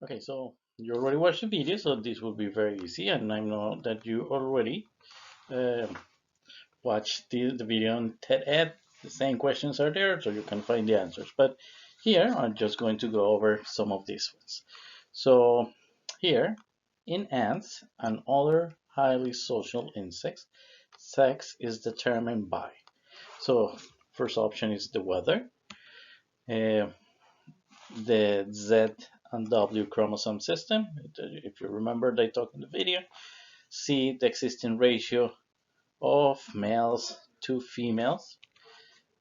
Okay, so you already watched the video, so this will be very easy, and I know that you already uh, watched the video on TED Ed. The same questions are there, so you can find the answers. But here, I'm just going to go over some of these ones. So here, in ants and other highly social insects, sex is determined by. So first option is the weather, uh, the Z and W chromosome system. If you remember, they talked in the video. C, the existing ratio of males to females.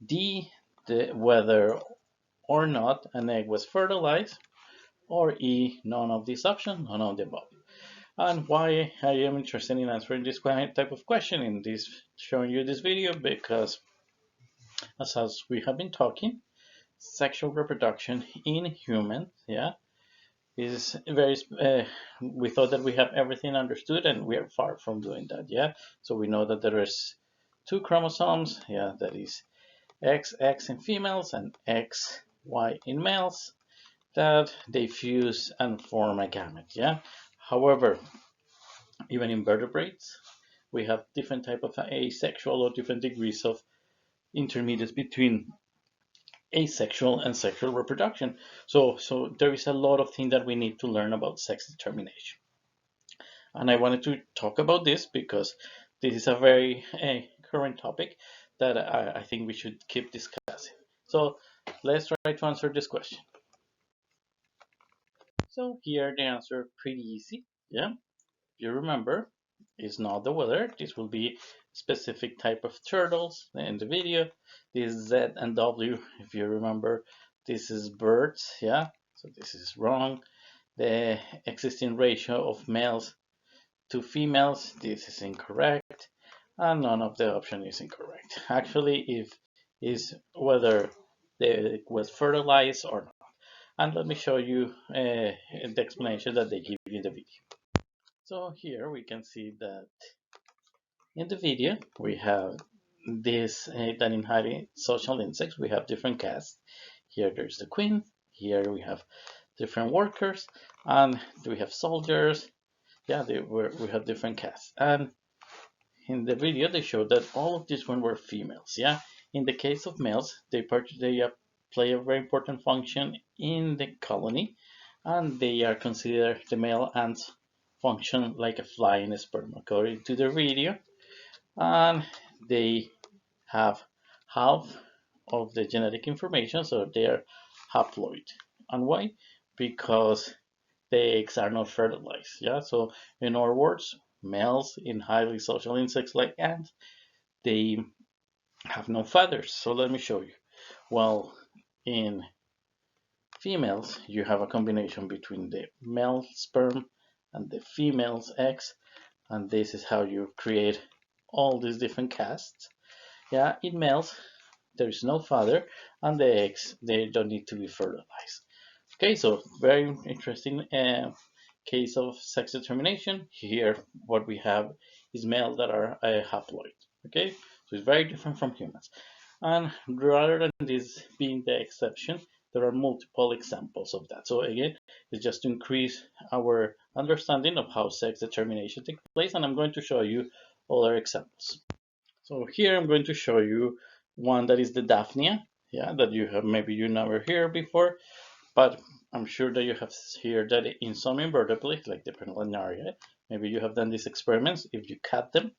D, the whether or not an egg was fertilized. Or E, none of these options, none of the above. And why I am interested in answering this type of question in this, showing you this video, because as we have been talking, sexual reproduction in humans, yeah, is very we thought that we have everything understood, and we are far from doing that, yeah. So we know that there is two chromosomes, yeah, that is XX in females and XY in males, that they fuse and form a gamete, yeah. However, even in vertebrates we have different type of asexual or different degrees of intermediates between asexual and sexual reproduction. So there is a lot of things that we need to learn about sex determination. And I wanted to talk about this because this is a very current topic that I think we should keep discussing. So let's try to answer this question. So here the answer pretty easy. Yeah, you remember, it's not the weather. This will be specific type of turtles in the video. This Z and W, if you remember, this is birds. Yeah, so this is wrong. The existing ratio of males to females, this is incorrect, and none of the option is incorrect. Actually, if is whether it was fertilized or not. And let me show you the explanation that they give you in the video. So here we can see that in the video we have this that in highly social insects we have different castes. Here there's the queen. Here we have different workers, and we have soldiers. Yeah, we have different castes. And in the video they showed that all of these ones were females. Yeah, in the case of males, they play a very important function in the colony, and they are considered, the male ants function like a fly in a sperm according to the video, and they have half of the genetic information, so they are haploid. And why? Because the eggs are not fertilized. Yeah, so in other words, males in highly social insects like ants, they have no feathers. So let me show you. Well, in females, you have a combination between the male sperm and the female's eggs, and this is how you create all these different castes. Yeah, in males, there is no father, and the eggs, they don't need to be fertilized. Okay, so very interesting case of sex determination. Here, what we have is males that are haploid. Okay, so it's very different from humans. And rather than this being the exception, there are multiple examples of that. So again, it's just to increase our understanding of how sex determination takes place, and I'm going to show you other examples. So here I'm going to show you one that is the Daphnia, yeah, that you have maybe you never heard before, but I'm sure that you have heard that in some invertebrates, like the Penguinaria, maybe you have done these experiments. If you cut them,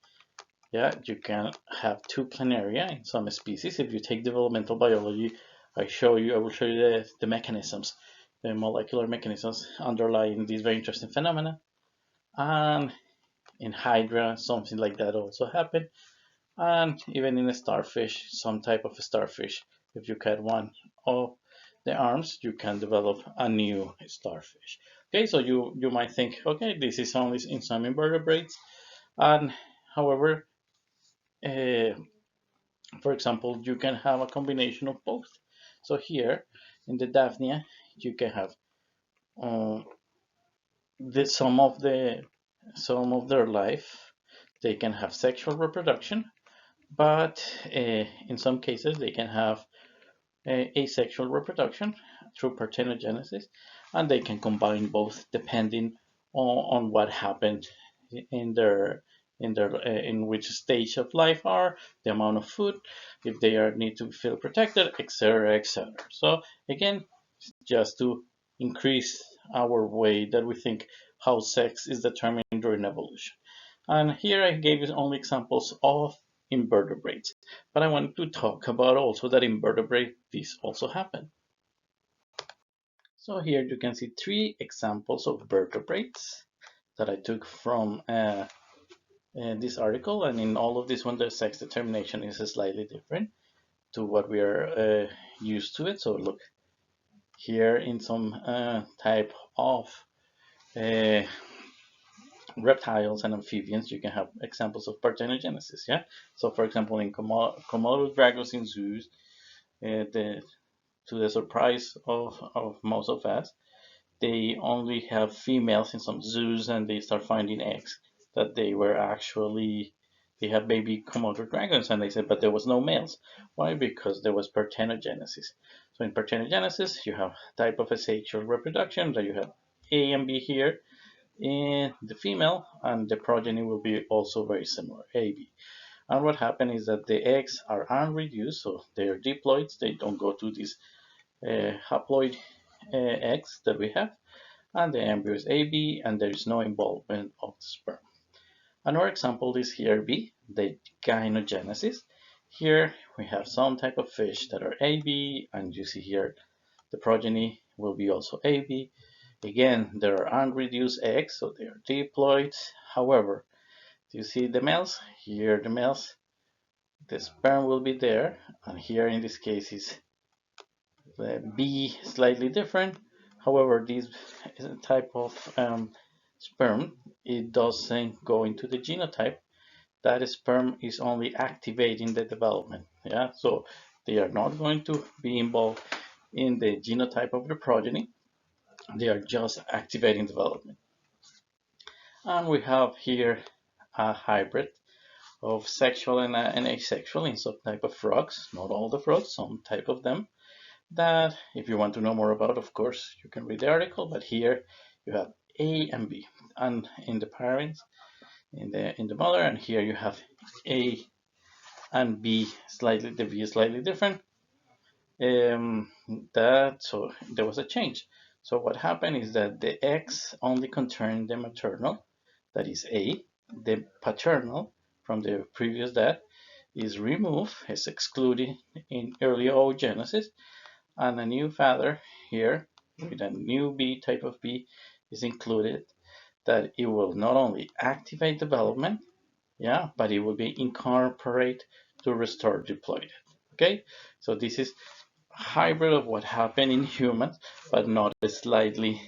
yeah, you can have two planaria in some species. If you take developmental biology, I will show you the mechanisms, the molecular mechanisms underlying these very interesting phenomena. And in Hydra, something like that also happened. And even in a starfish, some type of a starfish, if you cut one of the arms, you can develop a new starfish. Okay, so you might think, okay, this is only in some invertebrates, and however, uh, for example, you can have a combination of both. So here in the Daphnia, you can have uh, the some of their life. They can have sexual reproduction, but in some cases they can have asexual reproduction. through parthenogenesis, and they can combine both depending on what happened in their in which stage of life are, the amount of food, if they are need to feel protected, etc., etc. So again, just to increase our way that we think how sex is determined during evolution. And here I gave you only examples of invertebrates, but I want to talk about also that invertebrate this also happen. So here you can see three examples of vertebrates that I took from this article, and in all of this one the sex determination is slightly different to what we are used to it. So look here in some type of uh, reptiles and amphibians, you can have examples of parthenogenesis. Yeah. So for example, in Komodo dragons in zoos, to the surprise of most of us, they only have females in some zoos, and they start finding eggs that they were actually they had baby Komodo dragons, and they said, but there was no males. Why? Because there was parthenogenesis. So in parthenogenesis, you have type of asexual reproduction that you have A and B here in the female, and the progeny will be also very similar, AB. And what happened is that the eggs are unreduced, so they are diploids. They don't go to these haploid eggs that we have, and the embryo is AB, and there is no involvement of the sperm. Another example is here B, the gynogenesis. Here we have some type of fish that are AB, and you see here the progeny will be also AB. Again, there are unreduced eggs, so they are diploids. However, do you see the males? Here the males, the sperm will be there, and here in this case is the B slightly different. However, this type of sperm, it doesn't go into the genotype. That sperm is only activating the development. Yeah, so they are not going to be involved in the genotype of the progeny. They are just activating development. And we have here a hybrid of sexual and asexual in some type of frogs, not all the frogs, some type of them, that if you want to know more about, of course, you can read the article, but here you have A and B, and in the parents, in the mother, and here you have A and B, slightly, the B is slightly different. That so there was a change. So what happened is that the X only contained the maternal, that is A. The paternal from the previous dad is removed, is excluded in early oogenesis, and a new father here with a new B type of B is included, that it will not only activate development, yeah, but it will be incorporate to restore diploid. Okay, so this is hybrid of what happened in humans, but not slightly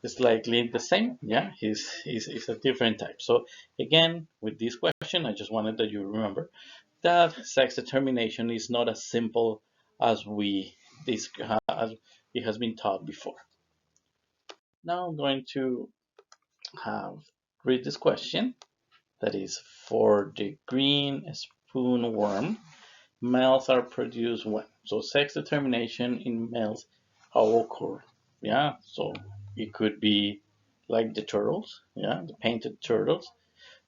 the same. Yeah, is a different type. So again, with this question, I just wanted that you remember that sex determination is not as simple as as it has been taught before. Now I'm going to read this question that is for the green spoon worm. Males are produced when? So sex determination in males, how occur? Yeah, so it could be like the turtles, yeah, the painted turtles.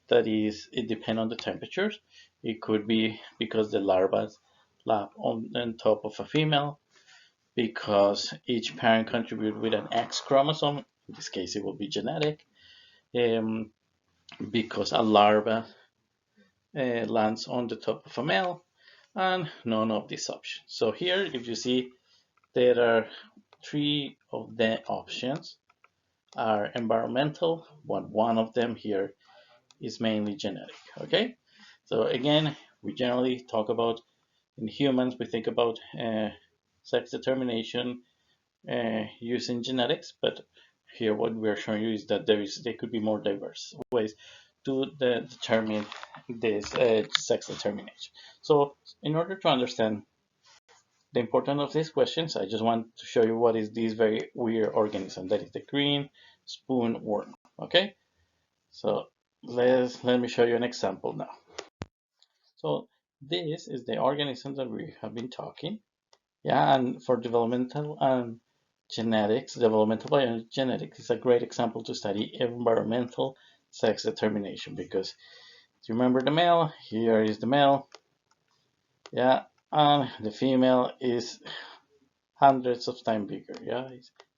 That is, it depends on the temperatures. It could be because the larvae lap on top of a female, because each parent contributes with an X chromosome. In this case, it will be genetic. Um, because a larva lands on the top of a male, and none of these options. So here, if you see, there are three of the options are environmental, but one of them here is mainly genetic. Okay, so again, we generally talk about in humans, we think about sex determination using genetics, but here what we're showing you is that there could be more diverse ways to determine this sex determination. So in order to understand the importance of these questions, I just want to show you what is this very weird organism, that is the green spoon worm. Okay, so let me show you an example now. So this is the organism that we have been talking. Yeah, and for developmental and genetics, developmental biology genetics is a great example to study environmental sex determination, because do you remember the male? Here is the male, yeah, and the female is hundreds of times bigger, yeah.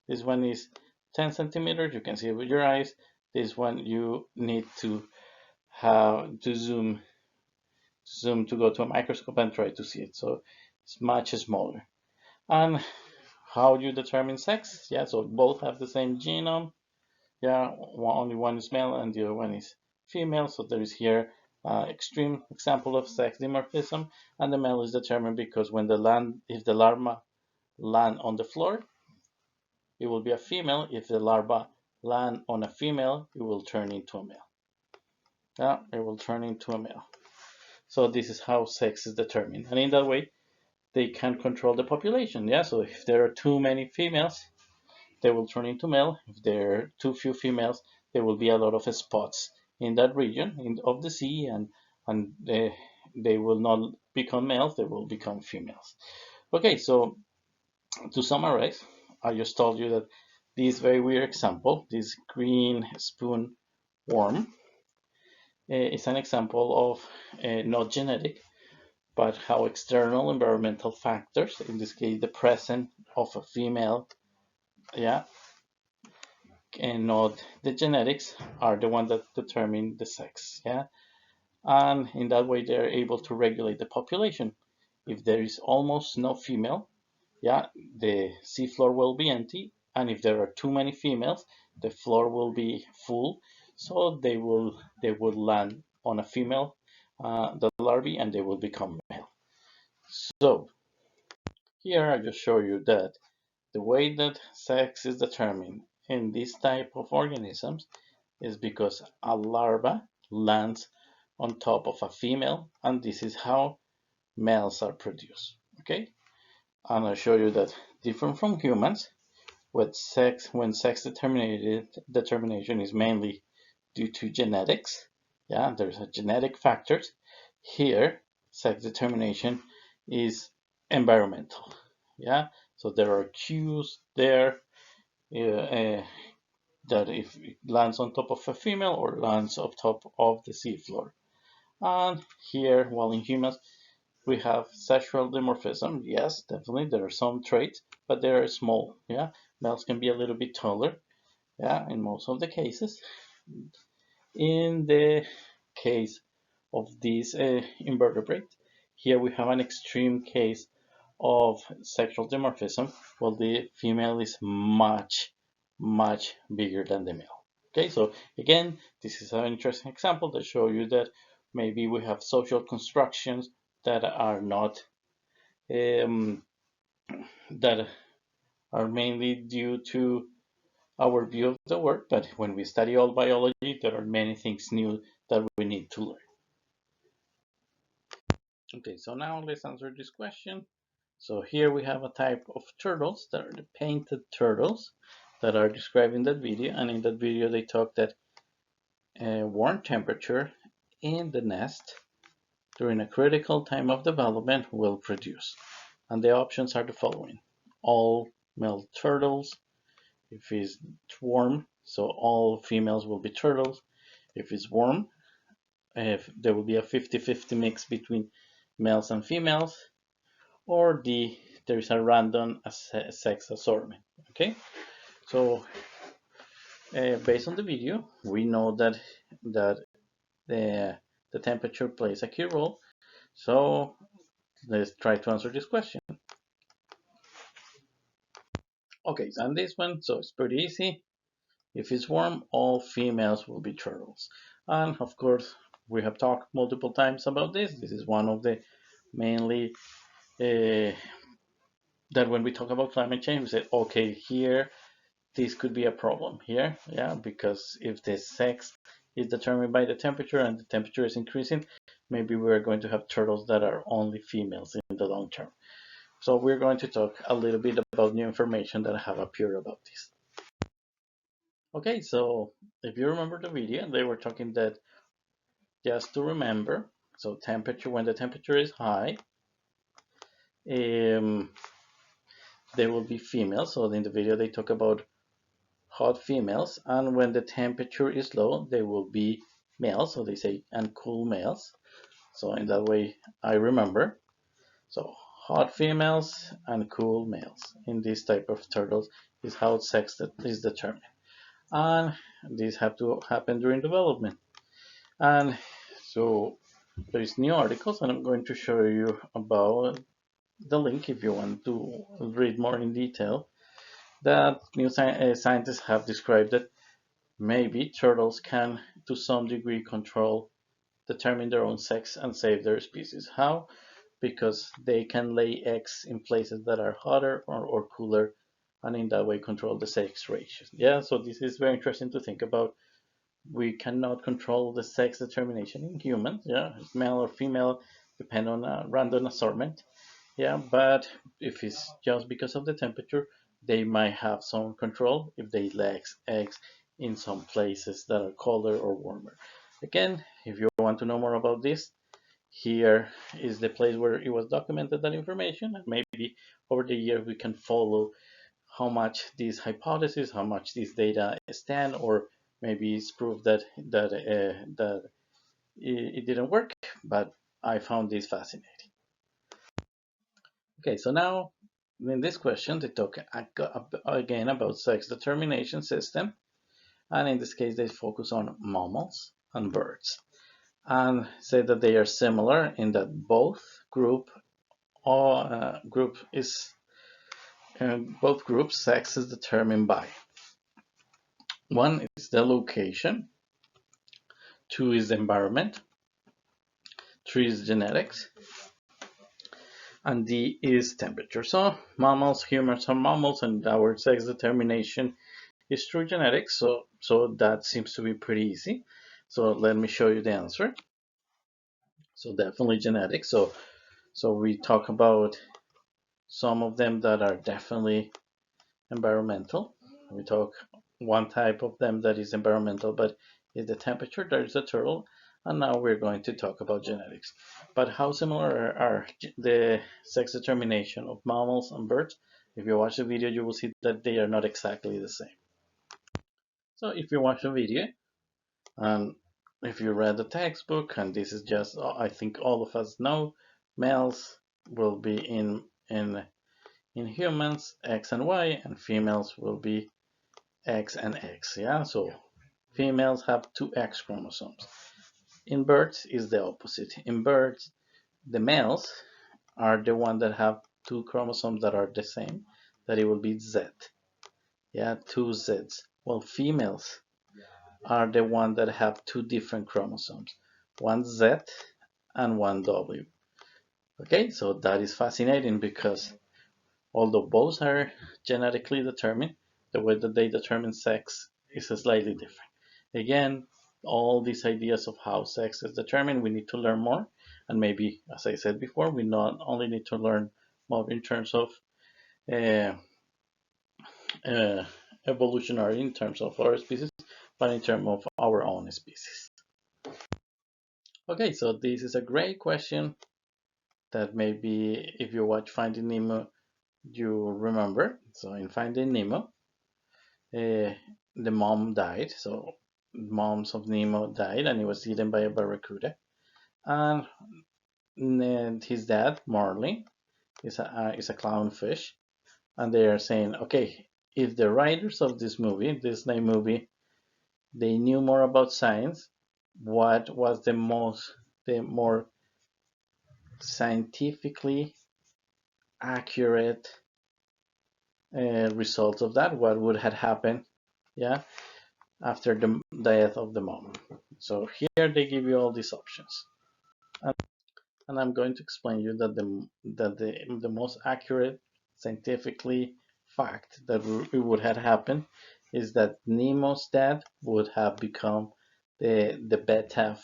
This one is 10 centimeters, you can see it with your eyes. This one you need to have to zoom to go to a microscope and try to see it, so it's much smaller. And how do you determine sex? Yeah, so both have the same genome. Yeah, only one is male and the other one is female. So there is here extreme example of sex dimorphism, and the male is determined because if the larva land on the floor, it will be a female. If the larva land on a female, it will turn into a male. Yeah, it will turn into a male. So this is how sex is determined, and in that way, they can control the population. Yeah, so if there are too many females, they will turn into male. If there are too few females, there will be a lot of spots in that region of the sea, and they will not become males, they will become females. Okay, so to summarize, I just told you that this very weird example, this green spoon worm, is an example of not genetic, but how external environmental factors, in this case the presence of a female, yeah, and not the genetics, are the ones that determine the sex, yeah. And in that way they're able to regulate the population. If there is almost no female, yeah, the seafloor will be empty, and if there are too many females, the floor will be full, so they will land on a female, the larvae, and they will become male. So here I just show you that the way that sex is determined in this type of organisms is because a larva lands on top of a female, and this is how males are produced. Okay, and I'll show you that different from humans, when sex determination is mainly due to genetics. Yeah, there's a genetic factors. Here, sex determination is environmental. Yeah, so there are cues there, that if it lands on top of a female or lands on top of the seafloor. And here, while in humans, we have sexual dimorphism. Yes, definitely, there are some traits, but they are small. Yeah, males can be a little bit taller. Yeah, in most of the cases. In the case of this invertebrate, here we have an extreme case of sexual dimorphism. Well, the female is much, much bigger than the male. Okay, so again, this is an interesting example that show you that maybe we have social constructions that are not um, that are mainly due to our view of the world, but when we study all biology, there are many things new that we need to learn. Okay, so now let's answer this question. So here we have a type of turtles that are the painted turtles that are described in that video, and in that video they talk that warm temperature in the nest during a critical time of development will produce. And the options are the following: all male turtles. If it's warm, so all females will be turtles. If it's warm, if there will be a 50-50 mix between males and females, or there is a random sex assortment. Okay, so based on the video, we know that the the temperature plays a key role. So let's try to answer this question. Okay, so on this one, so it's pretty easy. If it's warm, all females will be turtles. And of course, we have talked multiple times about this. This is one of the mainly that when we talk about climate change, we say, okay, here this could be a problem here, yeah, because if the sex is determined by the temperature and the temperature is increasing, maybe we're going to have turtles that are only females in the long term. So we're going to talk a little bit about new information that have appeared about this. Okay, so if you remember the video, they were talking that just to remember, so temperature, when the temperature is high, um, they will be females. So in the video they talk about hot females, and when the temperature is low, they will be males. So they say and cool males. So in that way, I remember. So hot females and cool males in this type of turtles is how sex is determined, and these have to happen during development. And so there is new articles, and I'm going to show you about the link if you want to read more in detail. That new scientists have described that maybe turtles can, to some degree, determine their own sex and save their species. How? Because they can lay eggs in places that are hotter or cooler, and in that way control the sex ratios. Yeah, so this is very interesting to think about. We cannot control the sex determination in humans. Yeah, male or female depend on a random assortment. Yeah, but if it's just because of the temperature, they might have some control if they lay eggs in some places that are colder or warmer. Again, if you want to know more about this, here is the place where it was documented that information. And maybe over the years we can follow how much these hypotheses, how much these data stand, or maybe it's proof that it didn't work. But I found this fascinating. Okay, so now in this question they talk again about sex determination system, and in this case they focus on mammals and birds, and say that they are similar in that both group or group is both groups sex is determined by one is the location, two is the environment, three is genetics, and D is temperature. So mammals, humans are mammals, and our sex determination is through genetics. So that seems to be pretty easy. So let me show you the answer. So definitely genetics. So we talk about some of them that are definitely environmental. We talk one type of them that is environmental, but is the temperature. There is a turtle, and now we're going to talk about genetics. But how similar are the sex determination of mammals and birds? If you watch the video, you will see that they are not exactly the same. So if you watch the video, and if you read the textbook, and this is just, I think all of us know, males will be in humans X and Y, and females will be X and X. Yeah, so females have two X chromosomes. In birds is the opposite. In birds, the males are the one that have two chromosomes that are the same, that it will be Z. Yeah, two Zs. Well, females are the one that have two different chromosomes, one Z and one W. Okay, so that is fascinating because although both are genetically determined, the way that they determine sex is slightly different. Again, all these ideas of how sex is determined, we need to learn more. And maybe, as I said before, we not only need to learn more in terms of uh, uh, evolutionary, in terms of our species, but in terms of our own species. Okay, so this is a great question that maybe if you watch Finding Nemo, you remember. So in Finding Nemo, uh, the mom died. So moms of Nemo died, and he was eaten by a barracuda. And his dad, Marley, is a clownfish, and they are saying, okay, if the writers of this movie, Disney movie, they knew more about science, what was the more scientifically accurate result of that? What would have happened? Yeah, after the death of the mom. So here they give you all these options, and I'm going to explain you that the most accurate scientifically fact that it would have happened is that Nemo's dad would have become the beta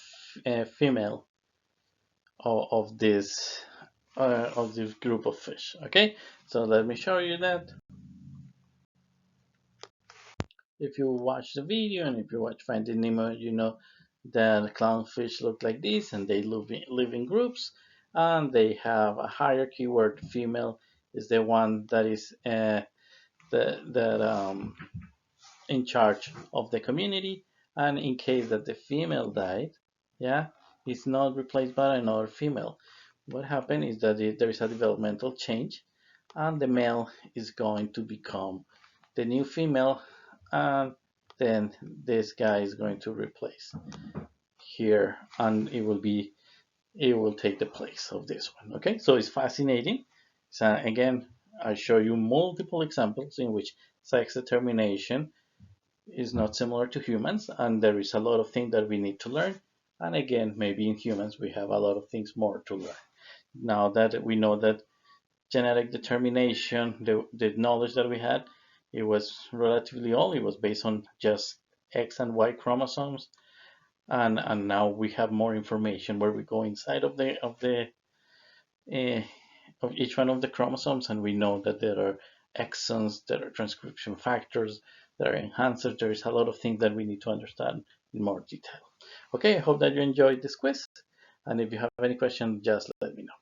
female of this group of fish. Okay, so let me show you that. If you watch the video and if you watch Finding Nemo, you know that clownfish look like this, and they live in groups, and they have a hierarchy where the female is the one that is in charge of the community, and in case that the female died, yeah, it's not replaced by another female. What happened is that there is a developmental change, and the male is going to become the new female, and then this guy is going to replace here, and it will take the place of this one. Okay, so it's fascinating. So again, I show you multiple examples in which sex determination is not similar to humans, and there is a lot of things that we need to learn. And again, maybe in humans we have a lot of things more to learn. Now that we know that genetic determination, the knowledge that we had, it was relatively old. It was based on just X and Y chromosomes, and now we have more information where we go inside uh, of each one of the chromosomes, and we know that there are exons, there are transcription factors, there are enhancers. There is a lot of things that we need to understand in more detail. Okay, I hope that you enjoyed this quiz, and if you have any questions, just let me know.